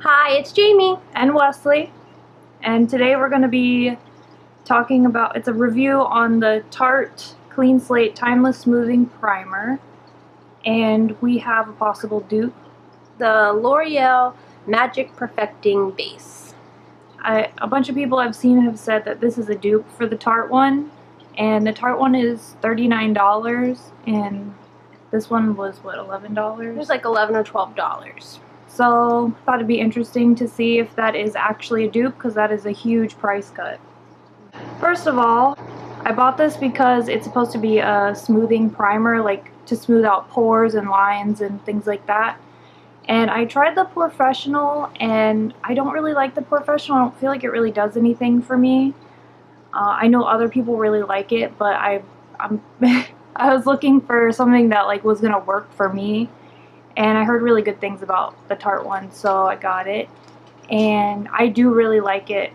Hi, it's Jamie. And Wesley, and today we're going to be talking about, it's a review on the Tarte Clean Slate Timeless Smoothing Primer, and we have a possible dupe. The L'Oreal Magic Perfecting Base. A bunch of people I've seen have said that this is a dupe for the Tarte one, and the Tarte one is $39, and this one was, what, $11? It was like $11 or $12. So I thought it'd be interesting to see if that is actually a dupe, because that is a huge price cut. First of all, I bought this because it's supposed to be a smoothing primer, like to smooth out pores and lines and things like that. And I tried the Professional, and I don't really like the Professional. I don't feel like it really does anything for me. I know other people really like it, but I'm I was looking for something that like was gonna work for me. And I heard really good things about the Tarte one, so I got it. And I do really like it.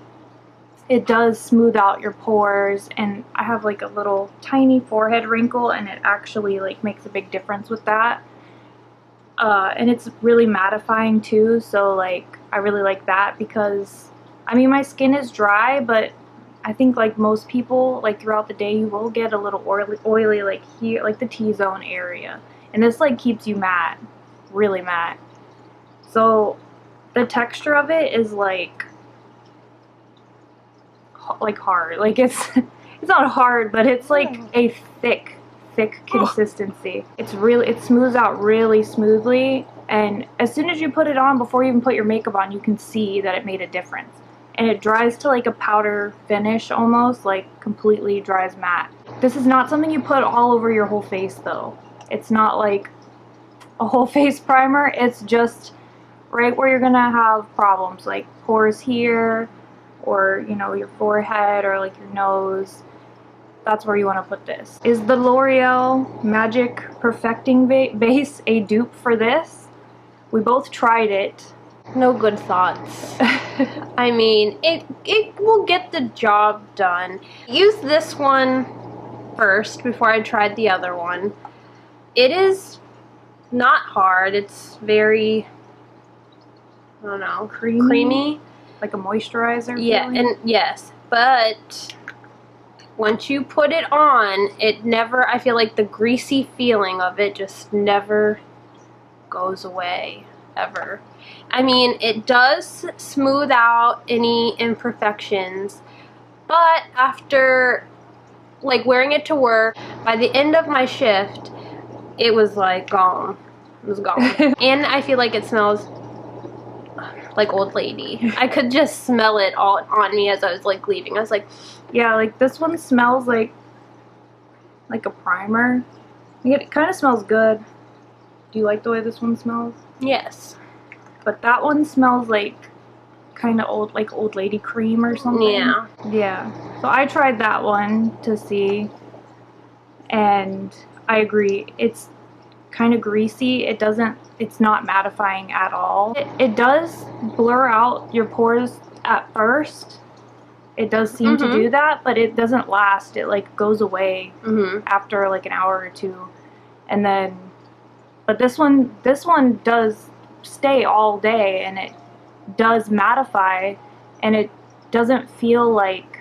It does smooth out your pores, and I have like a little tiny forehead wrinkle, and it actually like makes a big difference with that. And it's really mattifying too, so like I really like that because, I mean, my skin is dry, but I think like most people, like throughout the day, you will get a little oily like here, like the T-zone area. And this like keeps you matte. Really matte. So the texture of it is like hard. Like it's not hard, but it's like a thick consistency. It smooths out really smoothly, and as soon as you put it on, before you even put your makeup on, you can see that it made a difference. And it dries to like a powder finish almost, like completely dries matte. This is not something you put all over your whole face though. It's not like a whole face primer. It's just right where you're gonna have problems, like pores here, or you know, your forehead, or like your nose. That's where you want to put this. Is the L'Oreal Magic Perfecting Base a dupe for this? We both tried it. No good thoughts. I mean, it will get the job done. Use this one first before I tried the other one. It is not hard. It's very, I don't know, creamy. Like a moisturizer Yeah, feeling? and yes, but once you put it on, it never, I feel like the greasy feeling of it just never goes away, ever. I mean, it does smooth out any imperfections, but after like wearing it to work, by the end of my shift, it was like gone. It was gone. And I feel like it smells like old lady. I could just smell it all on me as I was like leaving. I was like, yeah, like this one smells like a primer. It kind of smells good. Do you like the way this one smells? yes. But that one smells like kind of old, like old lady cream or something. Yeah. Yeah. So I tried that one to see, and I agree. It's kind of greasy. It's not mattifying at all. It does blur out your pores at first. It does seem to do that, but it doesn't last. It like goes away after like an hour or two. And then, but this one does stay all day, and it does mattify, and it doesn't feel like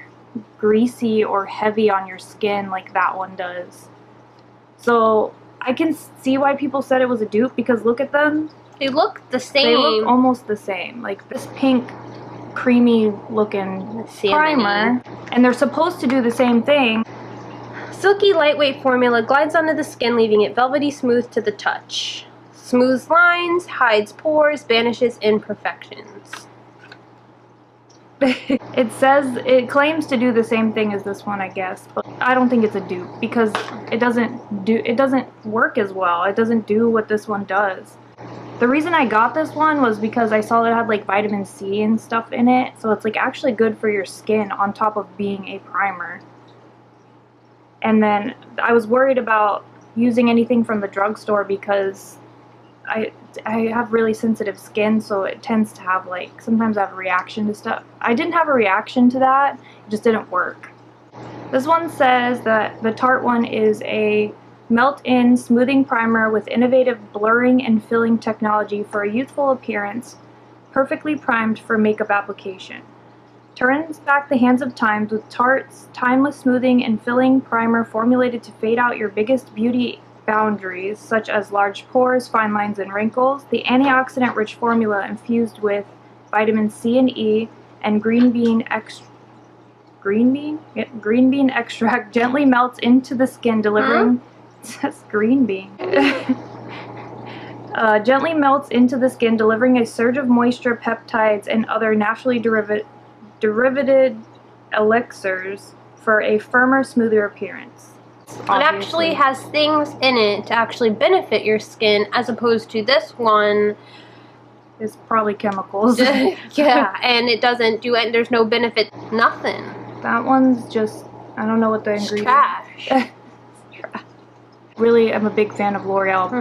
greasy or heavy on your skin like that one does. So I can see why people said it was a dupe, because look at them. They look the same. They look almost the same. Like this pink, creamy looking primer, and they're supposed to do the same thing. Silky lightweight formula glides onto the skin, leaving it velvety smooth to the touch. Smooths lines, hides pores, banishes imperfections. It claims to do the same thing as this one, I guess, but I don't think it's a dupe, because it doesn't work as well. It doesn't do what this one does. The reason I got this one was because I saw that it had like vitamin C and stuff in it, so it's like actually good for your skin on top of being a primer. And then I was worried about using anything from the drugstore because I have really sensitive skin, so it tends to have like, sometimes I have a reaction to stuff. I didn't have a reaction to that, it just didn't work. This one says that the Tarte one is a melt-in smoothing primer with innovative blurring and filling technology for a youthful appearance perfectly primed for makeup application. Turns back the hands of time with Tarte's timeless smoothing and filling primer formulated to fade out your biggest beauty boundaries, such as large pores, fine lines, and wrinkles. The antioxidant-rich formula infused with vitamin C and E and green bean extract gently melts into the skin, delivering it says green bean. Gently melts into the skin, delivering a surge of moisture, peptides, and other naturally derivative elixirs for a firmer, smoother appearance. It actually has things in it to actually benefit your skin, as opposed to this one. It's probably chemicals. Yeah, and it doesn't do it. There's no benefit. Nothing. That one's just, I don't know what the ingredients. Trash. Really, I'm a big fan of L'Oreal.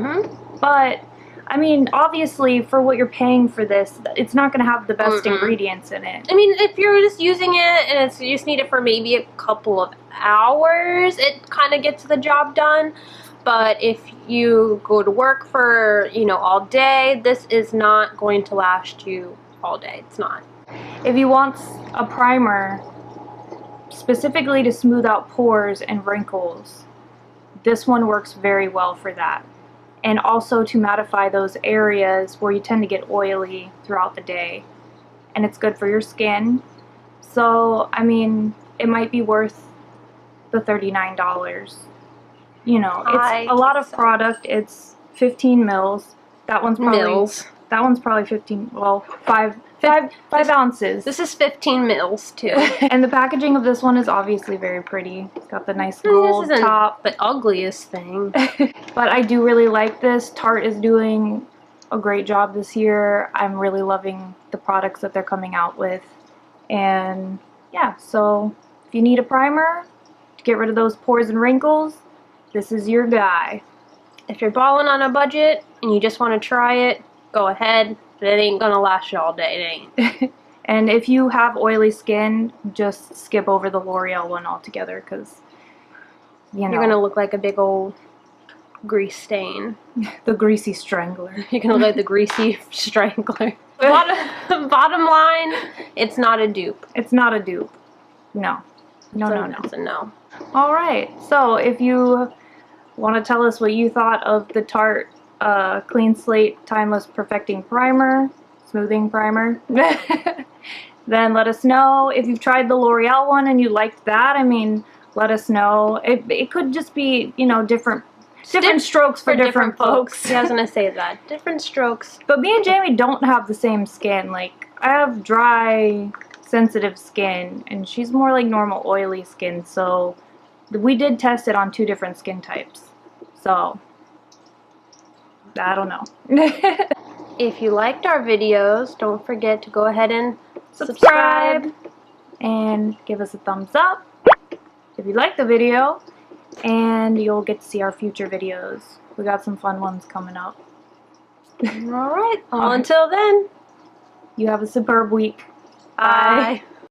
But I mean, obviously, for what you're paying for this, it's not going to have the best ingredients in it. I mean, if you're just using it and you just need it for maybe a couple of hours, it kind of gets the job done. But if you go to work for, you know, all day, this is not going to last you all day. It's not. If you want a primer specifically to smooth out pores and wrinkles, this one works very well for that. And also to mattify those areas where you tend to get oily throughout the day. And it's good for your skin. So, I mean, it might be worth the $39. You know, it's a lot of product. It's 15 mils. That one's probably 15, well, 5 ounces. This is 15 mils too. And the packaging of this one is obviously very pretty. It's got the nice gold top. The ugliest thing. But I do really like this. Tarte is doing a great job this year. I'm really loving the products that they're coming out with. And yeah, so if you need a primer to get rid of those pores and wrinkles, this is your guy. If you're balling on a budget and you just want to try it, go ahead. But it ain't gonna last you all day. It ain't. And if you have oily skin, just skip over the L'Oreal one altogether, because you know, you're gonna look like a big old grease stain. The greasy strangler. You're gonna look like the greasy strangler. Bottom line, it's not a dupe. It's not a dupe. No. No. It's a no. All right. So if you want to tell us what you thought of the Tarte Clean Slate Timeless Perfecting Primer, Smoothing Primer, then let us know. If you've tried the L'Oreal one and you liked that, I mean, let us know. It could just be, you know, different strokes for different folks. Yeah, I was going to say that. Different strokes. But me and Jamie don't have the same skin. Like, I have dry, sensitive skin, and she's more like normal oily skin, so we did test it on 2 different skin types. So I don't know. If you liked our videos, don't forget to go ahead and subscribe and give us a thumbs up if you like the video, and you'll get to see our future videos. We got some fun ones coming up. Alright, well, until then, you have a superb week. bye.